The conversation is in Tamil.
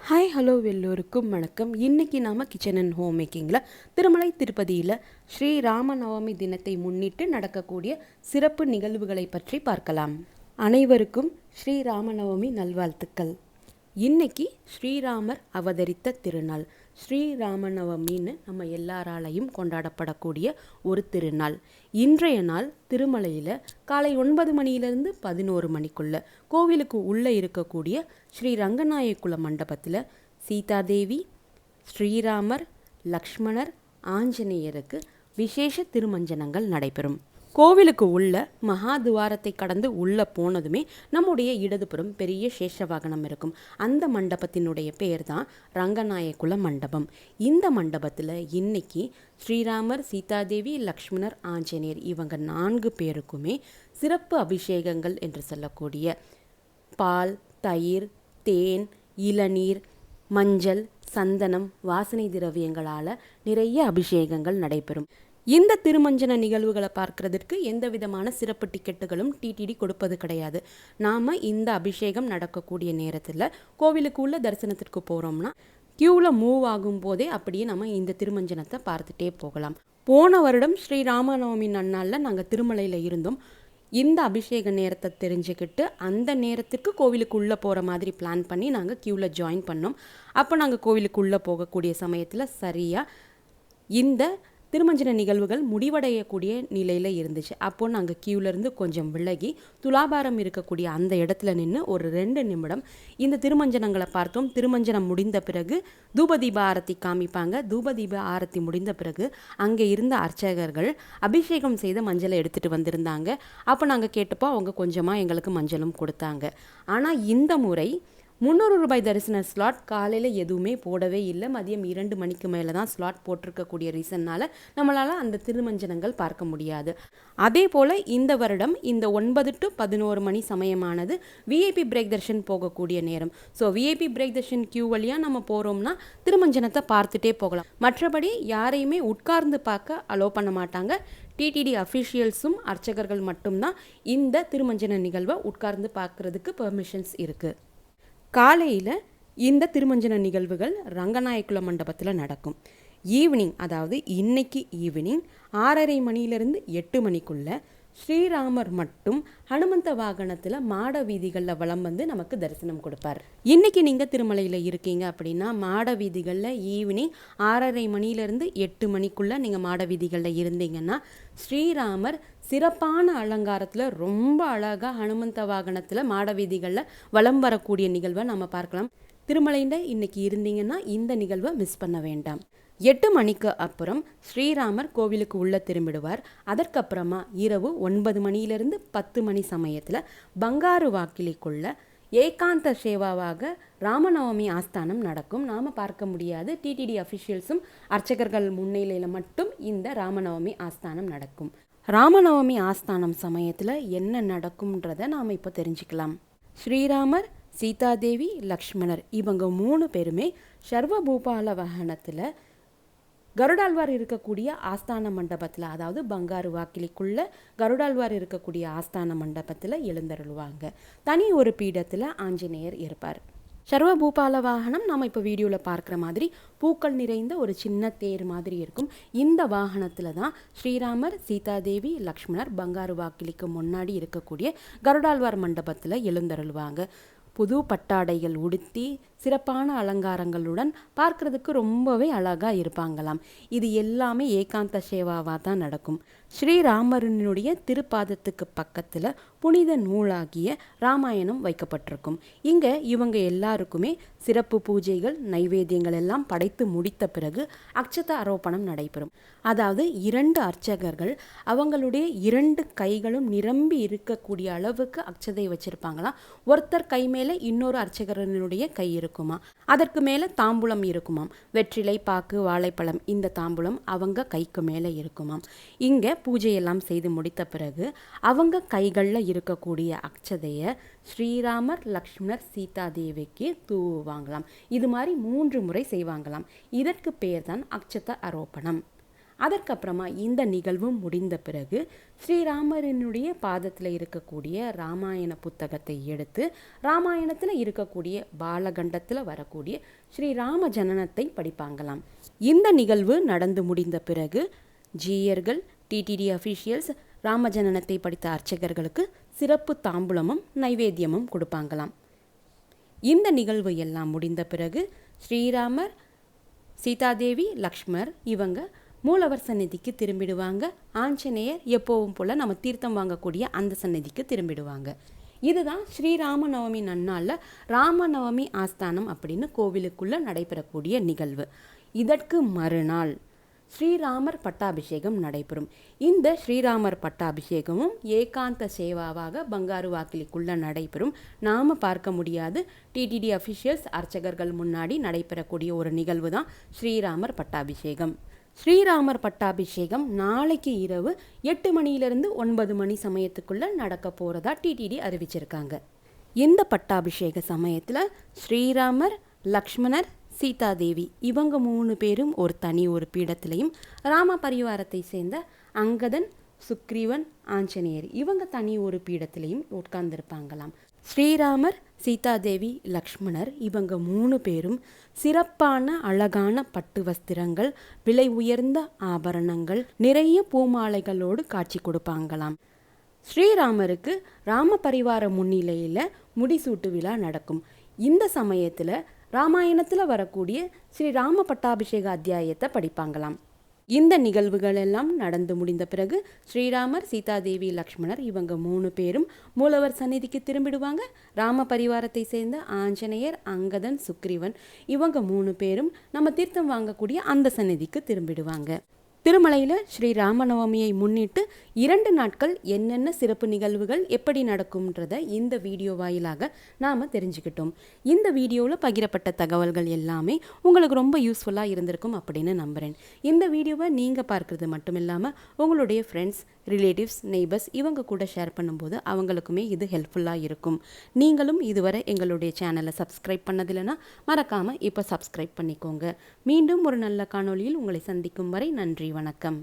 ஹாய் ஹலோ எல்லோருக்கும் வணக்கம். இன்றைக்கி நாம் கிச்சன் அண்ட் ஹோம் மேக்கிங்கில் திருமலை திருப்பதியில் ஸ்ரீ ராம நவமி தினத்தை முன்னிட்டு நடக்கக்கூடிய சிறப்பு நிகழ்வுகளை பற்றி பார்க்கலாம். அனைவருக்கும் ஸ்ரீ ராம நவமி நல்வாழ்த்துக்கள். இன்னைக்கு ஸ்ரீராமர் அவதரித்த திருநாள் ஸ்ரீ ராம நவமின்னு நம்ம எல்லாராலையும் கொண்டாடப்படக்கூடிய ஒரு திருநாள். இன்றைய நாள் திருமலையில் காலை 9 மணியிலிருந்து 11 மணிக்குள்ள கோவிலுக்கு உள்ளே இருக்கக்கூடிய ஸ்ரீ ரங்கநாயகுல மண்டபத்தில் சீதாதேவி, ஸ்ரீராமர், லக்ஷ்மணர், ஆஞ்சநேயருக்கு விசேஷ திருமஞ்சனங்கள் நடைபெறும். கோவிலுக்கு உள்ள மகா துவாரத்தை கடந்து உள்ளே போனதுமே நம்முடைய இடதுபுறம் பெரிய சேஷ வாகனம் இருக்கும். அந்த மண்டபத்தினுடைய பேர் தான் ரங்கநாயகுல மண்டபம். இந்த மண்டபத்தில் இன்னைக்கு ஸ்ரீராமர், சீதாதேவி, லக்ஷ்மணர், ஆஞ்சநேயர் இவங்க 4 பேருக்குமே சிறப்பு அபிஷேகங்கள் என்று சொல்லக்கூடிய பால், தயிர், தேன், இளநீர், மஞ்சள், சந்தனம், வாசனை திரவியங்களால் நிறைய அபிஷேகங்கள் நடைபெறும். இந்த திருமஞ்சன நிகழ்வுகளை பார்க்கறதுக்கு எந்த விதமான சிறப்பு டிக்கெட்டுகளும் டிடிடி கொடுப்பது கிடையாது. நாம் இந்த அபிஷேகம் நடக்கக்கூடிய நேரத்தில் கோவிலுக்குள்ள தரிசனத்திற்கு போகிறோம்னா கியூவில் மூவ் ஆகும் போதே அப்படியே நம்ம இந்த திருமஞ்சனத்தை பார்த்துட்டே போகலாம். போன வருடம் ஸ்ரீ ராமநவமி நன்னாளில் நாங்கள் திருமலையில் இருந்தோம். இந்த அபிஷேக நேரத்தை தெரிஞ்சுக்கிட்டு அந்த நேரத்துக்கு கோவிலுக்குள்ளே போகிற மாதிரி பிளான் பண்ணி நாங்கள் கியூவில் ஜாயின் பண்ணோம். அப்போ நாங்கள் கோவிலுக்குள்ளே போகக்கூடிய சமயத்தில் சரியாக இந்த திருமஞ்சன நிகழ்வுகள் முடிவடையக்கூடிய நிலையில் இருந்துச்சு. அப்போது நாங்கள் கியூவிலேருந்து கொஞ்சம் விலகி துலாபாரம் இருக்கக்கூடிய அந்த இடத்துல நின்று ஒரு 2 நிமிடம் இந்த திருமஞ்சனங்களை பார்த்தோம். திருமஞ்சனம் முடிந்த பிறகு தூபதீப ஆரத்தி காமிப்பாங்க. தூபதீப ஆரத்தி முடிந்த பிறகு அங்கே இருந்த அர்ச்சகர்கள் அபிஷேகம் செய்த மஞ்சளை எடுத்துகிட்டு வந்திருந்தாங்க. அப்போ நாங்கள் கேட்டப்போ அவங்க கொஞ்சமாக எங்களுக்கு மஞ்சளும் கொடுத்தாங்க. ஆனால் இந்த முறை 300 ரூபாய் தரிசன ஸ்லாட் காலையில் எதுவுமே போடவே இல்லை. மதியம் 2 மணிக்கு மேலே தான் ஸ்லாட் போட்டிருக்கக்கூடிய ரீசன்னால் நம்மளால் அந்த திருமஞ்சனங்கள் பார்க்க முடியாது. அதே போல் இந்த வருடம் இந்த 9 to 11 மணி சமயமானது விஐபி பிரேக் தர்ஷன் போகக்கூடிய நேரம். So VIP break darshan queue வழியாக நம்ம போகிறோம்னா திருமஞ்சனத்தை பார்த்துட்டே போகலாம். மற்றபடி யாரையுமே உட்கார்ந்து பார்க்க அலோவ் பண்ண மாட்டாங்க. டிடிடி அஃபிஷியல்ஸும் அர்ச்சகர்கள் மட்டும்தான் இந்த திருமஞ்சன நிகழ்வை உட்கார்ந்து பார்க்குறதுக்கு பெர்மிஷன்ஸ் இருக்குது. காலையில் இந்த திருமஞ்சன நிகழ்வுகள் ரங்கநாயகுல மண்டபத்தில் நடக்கும். ஈவினிங், அதாவது இன்னைக்கு ஈவினிங் 6:30 மணியிலிருந்து 8 மணிக்குள்ள ஸ்ரீராமர் மட்டும் ஹனுமந்த வாகனத்தில் மாட வீதிகளில் வலம் வந்து நமக்கு தரிசனம் கொடுப்பார். இன்னைக்கு நீங்கள் திருமலையில் இருக்கீங்க அப்படின்னா மாட வீதிகளில் ஈவினிங் 6:30 மணியிலிருந்து 8 மணிக்குள்ளே நீங்கள் மாட வீதிகளில் இருந்தீங்கன்னா ஸ்ரீராமர் சிறப்பான அலங்காரத்தில் ரொம்ப அழகாக ஹனுமந்த வாகனத்தில் மாட வீதிகளில் வலம் வரக்கூடிய நிகழ்வை நம்ம பார்க்கலாம். திருமலையில் இன்னைக்கு இருந்தீங்கன்னா இந்த நிகழ்வை மிஸ் பண்ண வேண்டாம். 8 மணிக்கு அப்புறம் ஸ்ரீராமர் கோவிலுக்கு உள்ளே திரும்பிடுவார். அதற்கப்புறமா இரவு 9 மணியிலிருந்து 10 மணி சமயத்தில் பங்காரு வாக்கிலிக்குள்ள ஏகாந்த சேவாவாக ராமநவமி ஆஸ்தானம் நடக்கும். நாம் பார்க்க முடியாது. டிடிடி அஃபிஷியல்ஸும் அர்ச்சகர்கள் முன்னிலையில் மட்டும் இந்த ராமநவமி ஆஸ்தானம் நடக்கும். ராமநவமி ஆஸ்தானம் சமயத்தில் என்ன நடக்கும்ன்றதை நாம் இப்போ தெரிஞ்சுக்கலாம். ஸ்ரீராமர், சீதாதேவி, லக்ஷ்மணர் இவங்க 3 பேருமே சர்வபூபால வாகனத்தில் கருடாழ்வார் இருக்கக்கூடிய ஆஸ்தான மண்டபத்தில், அதாவது பங்காரு வாக்கிலிக்குள்ள கருடாழ்வார் இருக்கக்கூடிய ஆஸ்தான மண்டபத்தில் எழுந்தருள்வாங்க. தனி ஒரு பீடத்தில் ஆஞ்சநேயர் இருப்பார். சர்வபூபால வாகனம் நாம் இப்போ வீடியோவில் பார்க்குற மாதிரி பூக்கள் நிறைந்த ஒரு சின்ன தேர் மாதிரி இருக்கும். இந்த வாகனத்தில் தான் ஸ்ரீராமர், சீதாதேவி, லக்ஷ்மணர் பங்காரு வாக்கிலிக்கு முன்னாடி இருக்கக்கூடிய கருடாழ்வார் மண்டபத்தில் எழுந்தருள்வாங்க. புது பட்டாடைகள் உடுத்தி சிறப்பான அலங்காரங்களுடன் பார்க்கறதுக்கு ரொம்பவே அழகாக இருப்பாங்களாம். இது எல்லாமே ஏகாந்த சேவாவாக தான் நடக்கும். ஸ்ரீராமரனுடைய திருப்பாதத்துக்கு பக்கத்தில் புனித நூலாகிய ராமாயணம் வைக்கப்பட்டிருக்கும். இங்கே இவங்க எல்லாருக்குமே சிறப்பு பூஜைகள், நைவேத்தியங்கள் எல்லாம் படைத்து முடித்த பிறகு அக்ஷத ஆரோபணம் நடைபெறும். அதாவது 2 அர்ச்சகர்கள் அவங்களுடைய 2 கைகளும் நிரம்பி இருக்கக்கூடிய அளவுக்கு அக்ஷதை வச்சிருப்பாங்களாம். ஒருத்தர் கை மேலே இன்னொரு அர்ச்சகரனுடைய கை இருக்குமா. அதற்கு மேலே தாம்பூலம் இருக்குமாம். வெற்றிலை, பாக்கு, வாழைப்பழம் இந்த தாம்பூலம் அவங்க கைக்கு மேலே இருக்குமாம். இங்கே பூஜையெல்லாம் செய்து முடித்த பிறகு அவங்க கைகளில் இருக்கக்கூடிய அக்ஷதையை ஸ்ரீராமர், லக்ஷ்மணர், சீதாதேவிக்கு தூவாங்களாம். இது மாதிரி 3 முறை செய்வாங்களாம். இதற்கு பேர் தான் அக்ஷத ஆரோபணம். அதற்கப்புறமா இந்த நிகழ்வு முடிந்த பிறகு ஸ்ரீராமரினுடைய பாதத்தில் இருக்கக்கூடிய ராமாயண புத்தகத்தை எடுத்து ராமாயணத்தில் இருக்கக்கூடிய பாலகண்டத்தில் வரக்கூடிய ஸ்ரீ ராம ஜனனத்தை படிப்பாங்களாம். இந்த நிகழ்வு நடந்து முடிந்த பிறகு ஜீயர்கள், டிடிடி அஃபீஷியல்ஸ் ராமஜனனத்தை படித்த அர்ச்சகர்களுக்கு சிறப்பு தாம்பூலமும் நைவேத்தியமும் கொடுப்பாங்களாம். இந்த நிகழ்வு எல்லாம் முடிந்த பிறகு ஸ்ரீராமர், சீதாதேவி, லக்ஷ்மர் இவங்க மூலவர் சந்நிதிக்கு திரும்பிடுவாங்க. ஆஞ்சநேயர் எப்போவும் போல் நம்ம தீர்த்தம் வாங்கக்கூடிய அந்த சந்நிதிக்கு திரும்பிடுவாங்க. இதுதான் ஸ்ரீராம நவமி நன்னாளில் ராமநவமி ஆஸ்தானம் அப்படின்னு கோவிலுக்குள்ளே நடைபெறக்கூடிய நிகழ்வு. இதற்கு மறுநாள் ஸ்ரீராமர் பட்டாபிஷேகம் நடைபெறும். இந்த ஸ்ரீராமர் பட்டாபிஷேகமும் ஏகாந்த சேவாவாக பங்காரு வாக்கிலிக்குள்ளே நடைபெறும். நாம் பார்க்க முடியாது. டிடிடி அஃபிஷியல்ஸ் அர்ச்சகர்கள் முன்னாடி நடைபெறக்கூடிய ஒரு நிகழ்வு தான் ஸ்ரீராமர் பட்டாபிஷேகம். ஸ்ரீராமர் பட்டாபிஷேகம் நாளைக்கு இரவு 8 மணியிலிருந்து 9 மணி சமயத்துக்குள்ளே நடக்க போகிறதா டிடிடி அறிவிச்சிருக்காங்க. இந்த பட்டாபிஷேக சமயத்தில் ஸ்ரீராமர், லக்ஷ்மணர், சீதாதேவி இவங்க 3 பேரும் ஒரு பீடத்திலையும், ராம பரிவாரத்தை சேர்ந்த அங்கதன், சுக்ரீவன், ஆஞ்சநேயர் இவங்க ஒரு பீடத்திலையும் உட்கார்ந்துருப்பாங்களாம். ஸ்ரீராமர், சீதாதேவி, லக்ஷ்மணர் இவங்க 3 பேரும் சிறப்பான அழகான பட்டு வஸ்திரங்கள், விலை உயர்ந்த ஆபரணங்கள், நிறைய பூமாலைகளோடு காட்சி கொடுப்பாங்களாம். ஸ்ரீராமருக்கு ராம பரிவார முன்னிலையில் முடிசூட்டு விழா நடக்கும். இந்த சமயத்தில் ராமாயணத்தில் வரக்கூடிய ஸ்ரீ ராம பட்டாபிஷேக அத்தியாயத்தை படிப்பாங்களாம். இந்த நிகழ்வுகள் எல்லாம் நடந்து முடிந்த பிறகு ஸ்ரீராமர், சீதாதேவி, லக்ஷ்மணர் இவங்க 3 பேரும் மூலவர் சந்நிதிக்கு திரும்பிடுவாங்க. ராம பரிவாரத்தை சேர்ந்த ஆஞ்சநேயர், அங்கதன், சுக்ரீவன் இவங்க 3 பேரும் நம்ம தீர்த்தம் வாங்கக்கூடிய அந்த சந்நிதிக்கு திரும்பிடுவாங்க. திருமலையில் ஸ்ரீ ராமநவமியை முன்னிட்டு 2 நாட்கள் என்னென்ன சிறப்பு நிகழ்வுகள் எப்படி நடக்கும்ன்றத இந்த வீடியோ வாயிலாக நாம் தெரிஞ்சுக்கிட்டோம். இந்த வீடியோவில் பகிரப்பட்ட தகவல்கள் எல்லாமே உங்களுக்கு ரொம்ப யூஸ்ஃபுல்லாக இருந்திருக்கும் அப்படின்னு நம்புகிறேன். இந்த வீடியோவை நீங்கள் பார்க்குறது மட்டும் இல்லாமல் உங்களுடைய ஃப்ரெண்ட்ஸ், ரிலேட்டிவ்ஸ், நெய்பர்ஸ் இவங்க கூட ஷேர் பண்ணும்போது அவங்களுக்குமே இது ஹெல்ப்ஃபுல்லாக இருக்கும். நீங்களும் இதுவரை எங்களுடைய சேனலை சப்ஸ்கிரைப் பண்ணதில்லைன்னா மறக்காமல் இப்போ சப்ஸ்கிரைப் பண்ணிக்கோங்க. மீண்டும் ஒரு நல்ல காணொளியில் உங்களை சந்திக்கும் வரை நன்றி, வணக்கம்.